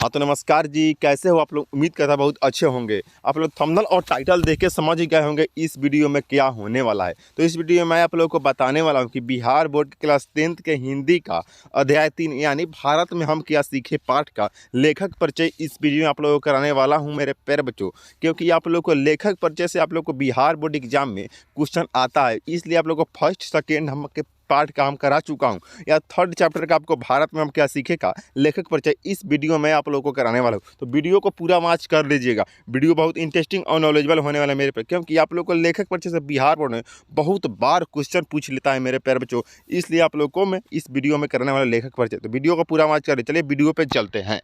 हाँ तो नमस्कार जी, कैसे हो आप लोग। उम्मीद करता बहुत अच्छे होंगे। आप लोग थंबनेल और टाइटल देख के समझ ही गए होंगे इस वीडियो में क्या होने वाला है। तो इस वीडियो में मैं आप लोगों को बताने वाला हूँ कि बिहार बोर्ड के क्लास 10th के हिंदी का अध्याय 3 यानी भारत में हम क्या सीखे पाठ का लेखक परिचय इस वीडियो में आप लोगों को कराने वाला हूँ मेरे प्यारे बच्चों। क्योंकि आप लोग को लेखक परिचय से आप लोग को बिहार बोर्ड एग्जाम में क्वेश्चन आता है, इसलिए आप लोग को फर्स्ट सेकेंड हम के पार्ट का हम करा चुका हूं, या थर्ड चैप्टर का आपको भारत में हम क्या सीखे का लेखक परिचय इस वीडियो में आप लोगों को कराने वाला हूं। तो वीडियो को पूरा वॉच कर लीजिएगा। वीडियो बहुत इंटरेस्टिंग और नॉलेजेबल होने वाला है मेरे पे, क्योंकि आप लोग को लेखक परिचय से बिहार बोर्ड में बहुत बार क्वेश्चन पूछ लेता है मेरे प्यारे बच्चों। इसलिए आप लोग को मैं इस वीडियो में करने वाला लेखक परिचय, तो वीडियो को पूरा वॉच कर। चलिए वीडियो पे चलते हैं।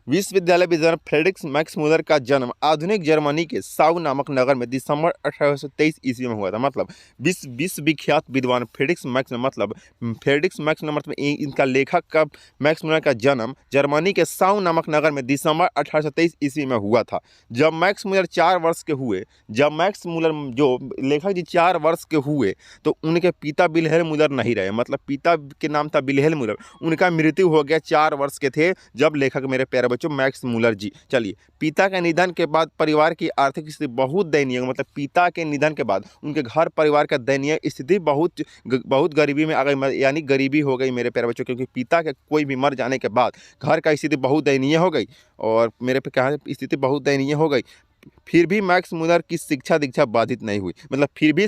विश्वविद्यालय विद्वान फ्रेडरिक मैक्स मुलर का जन्म आधुनिक जर्मनी के साउ नामक नगर में दिसंबर 1823 ईस्वी में हुआ था। मतलब विश्व विख्यात विद्वान फ्रेडरिक मैक्स मतलब इनका लेखक का मैक्स मुलर का जन्म जर्मनी के साउ नामक नगर में दिसंबर 1823 ईस्वी में हुआ था। जब मैक्स मुलर 4 वर्ष के हुए, जो लेखक जी 4 वर्ष के हुए, तो उनके पिता विल्हेल्म मुलर नहीं रहे। मतलब पिता के नाम था विल्हेल्म मुलर, उनका मृत्यु हो गया 4 वर्ष के थे जब लेखक मेरे प्यारे बच्चों मैक्स मुलर जी। चलिए, पिता के निधन के बाद परिवार की आर्थिक स्थिति बहुत दयनीय, मतलब पिता के निधन के बाद उनके घर परिवार का दयनीय स्थिति बहुत गरीबी में आ गई, यानी गरीबी हो गई मेरे प्यारे बच्चों। क्योंकि पिता के कोई भी मर जाने के बाद घर का स्थिति बहुत दयनीय हो गई, और मेरे पे कहा स्थिति बहुत दयनीय हो गई। फिर भी मैक्स मुलर की शिक्षा दीक्षा बाधित नहीं हुई। मतलब फिर भी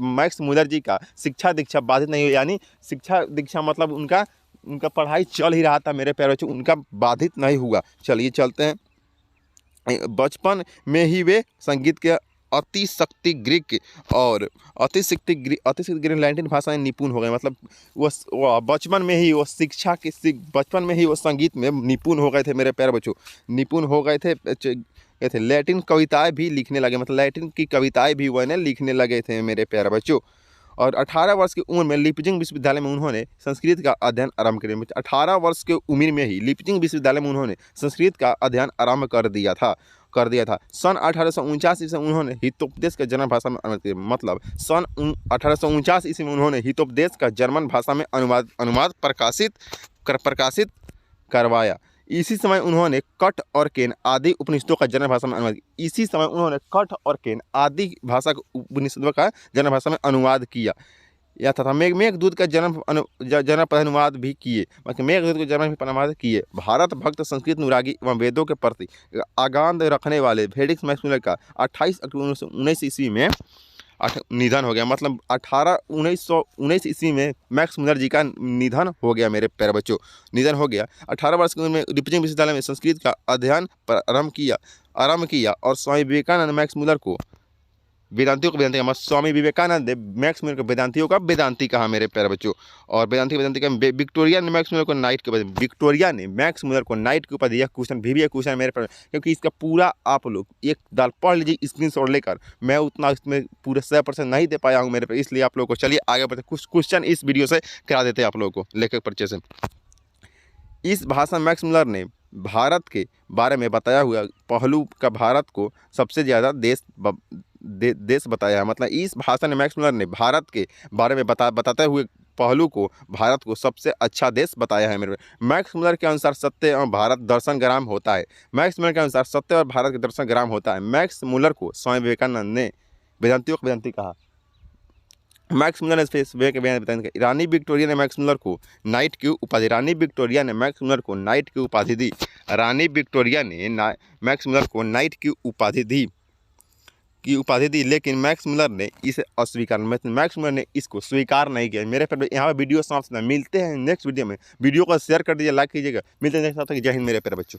मैक्स मुलर जी का शिक्षा दीक्षा बाधित नहीं हुई, यानी शिक्षा दीक्षा मतलब उनका पढ़ाई चल ही रहा था मेरे प्यारे बच्चों, उनका बाधित नहीं हुआ। चलिए चलते हैं। बचपन में ही वे संगीत के अतिशक्ति ग्रीक लैटिन भाषा में निपुण हो गए। मतलब वो बचपन में ही वो संगीत में निपुण हो गए थे मेरे प्यारे बच्चों, निपुण हो गए थे। लैटिन कविताएं भी लिखने लगे, मतलब लैटिन की कविताएं भी वह लिखने लगे थे मेरे प्यारे बच्चों। और 18 वर्ष की उम्र में लीपजिंग विश्वविद्यालय में उन्होंने संस्कृत का अध्ययन आरंभ कर दिया। 18 वर्ष की उम्र में ही लीपजिंग विश्वविद्यालय में उन्होंने संस्कृत का अध्ययन आरंभ कर दिया था। सन 1849 ईस्वी में उन्होंने हितोपदेश का जर्मन भाषा में अनुवाद किया। मतलब सन 1849 ईस्वी में उन्होंने हितोपदेश का जर्मन भाषा में अनुवाद प्रकाशित करवाया। इसी समय उन्होंने कठ और केन आदि उपनिषदों का जर्मन भाषा में अनुवाद किया या तथा मेघदूत का जर्मन पर अनुवाद भी किए। मतलब मेघदूत के जर्मन पर अनुवाद किए। भारत भक्त, संस्कृत अनुरागी एवं वेदों के प्रति आगाध रखने वाले फ्रेडरिक मैक्स मुलर का 28 अक्टूबर 1919 ईस्वी में निधन हो गया। मतलब 1919 ईस्वी में मैक्स मुलर जी का निधन हो गया मेरे प्यारे बच्चों, निधन हो गया। 18 वर्ष की उम्र में लीपजिंग विश्वविद्यालय में संस्कृत का अध्ययन आरंभ किया और स्वामी विवेकानंद मैक्स मुलर को वेदांतियों का स्वामी विवेकानंद ने मैक्स मुलर को वेदांतियों का वेदांती कहा मेरे प्यारे बच्चों। और वेदांती का विक्टोरिया ने मैक्स मुलर को नाइट की उपाधि दिया। क्वेश्चन भी है क्वेश्चन मेरे पर, क्योंकि इसका पूरा आप लोग एक दाल पढ़ लीजिए स्क्रीनशॉट लेकर। मैं उतना इसमें पूरे 100% नहीं दे पाया हूँ मेरे पर, इसलिए आप लोग को चलिए आगे बढ़ते। कुछ क्वेश्चन इस वीडियो से करा देते हैं आप लोगों को लेखक परिचय से। इस भाषण में मैक्स मुलर ने भारत के बारे में बताया हुआ पहलू का भारत को सबसे ज़्यादा देश बताया है। मतलब इस भाषण में मैक्स मुलर ने भारत के बारे में बताते हुए पहलू को भारत को सबसे अच्छा देश बताया है मेरे। मैक्स मुलर के अनुसार सत्य और भारत दर्शन ग्राम होता है। मैक्स मुलर के अनुसार सत्य और भारत के दर्शन ग्राम होता है। मैक्स मुलर को स्वामी विवेकानंद ने वेदांतियों को वेदांती कहा। मैक्स मुलर ने रानी विक्टोरिया ने मैक्स मुलर को नाइट की उपाधि दी। रानी विक्टोरिया ने मैक्स मुलर को नाइट की उपाधि दी, लेकिन मैक्स मुलर ने इसे अस्वीकार मैक्स मुलर ने इसको स्वीकार नहीं किया। मेरे पर यहाँ पर वीडियो समाप्त। मिलते हैं नेक्स्ट वीडियो में। वीडियो को शेयर कर दीजिए, लाइक कीजिएगा। मिलते हैं नेक्स्ट। जय हिंद मेरे प्यारे बच्चों।